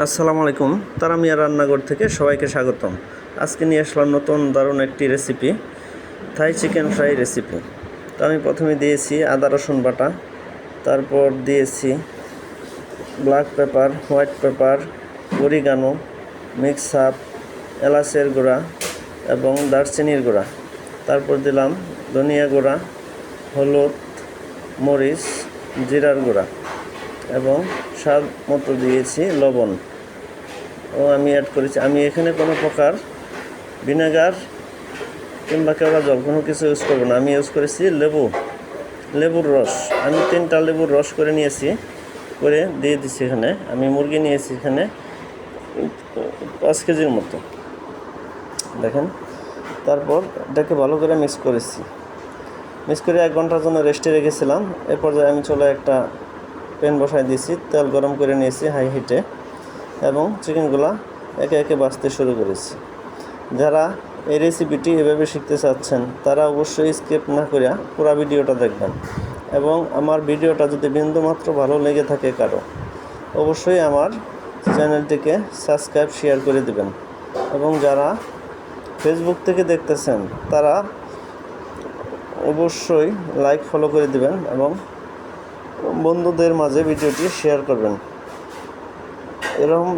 আসসালামু আলাইকুম। তারামিয়া রান্নাঘর থেকে সবাইকে স্বাগতম। আজকে নিয়ে আসলাম নতুন দারুণ একটি রেসিপি, থাই চিকেন ফ্রাই রেসিপি। তো আমি প্রথমে দিয়েছি আদা রসুন বাটা, তারপর দিয়েছি black pepper, white paper, oregano, mix up, এলাচের গুঁড়া এবং দারচিনির গুঁড়া। তারপর দিলাম ধনিয়া গুঁড়া, হলুদ, মরিচ, জিরার গুঁড়া এবং স্বাদ মতো দিয়েছি লবণ আমি অ্যাড করেছি। আমি এখানে কোনো প্রকার ভিনেগার কিংবা কেওড়া জল কোনো কিছু ইউজ করবো না। আমি ইউজ করেছি লেবুর রস। আমি 3টা লেবুর রস করে নিয়েছি, করে দিয়ে দিচ্ছি এখানে। আমি মুরগি নিয়েছি এখানে 5 কেজির মতো, দেখেন। তারপর এটাকে ভালো করে মিক্স করে 1 ঘন্টার জন্য রেস্টে রেখেছিলাম। এ পর্যায়ে আমি একটা প্যান বসাই দিয়েছি, তেল গরম করে নিয়েছি হাই হিটে এবং চিকেনগুলো একে একে ভাজতে শুরু করেছি। যারা এই রেসিপিটি এভাবে শিখতে চাচ্ছেন তারা অবশ্যই স্কিপ না করে পুরো ভিডিওটা দেখবেন এবং আমার ভিডিওটা যদি বিন্দুমাত্র ভালো লেগে থাকে কারো, অবশ্যই আমার চ্যানেলটিকে সাবস্ক্রাইব শেয়ার করে দেবেন এবং যারা ফেসবুক থেকে দেখতেছেন তারা অবশ্যই লাইক ফলো করে দেবেন এবং বন্ধুদের মাঝে ভিডিওটি শেয়ার করবেন। এরকম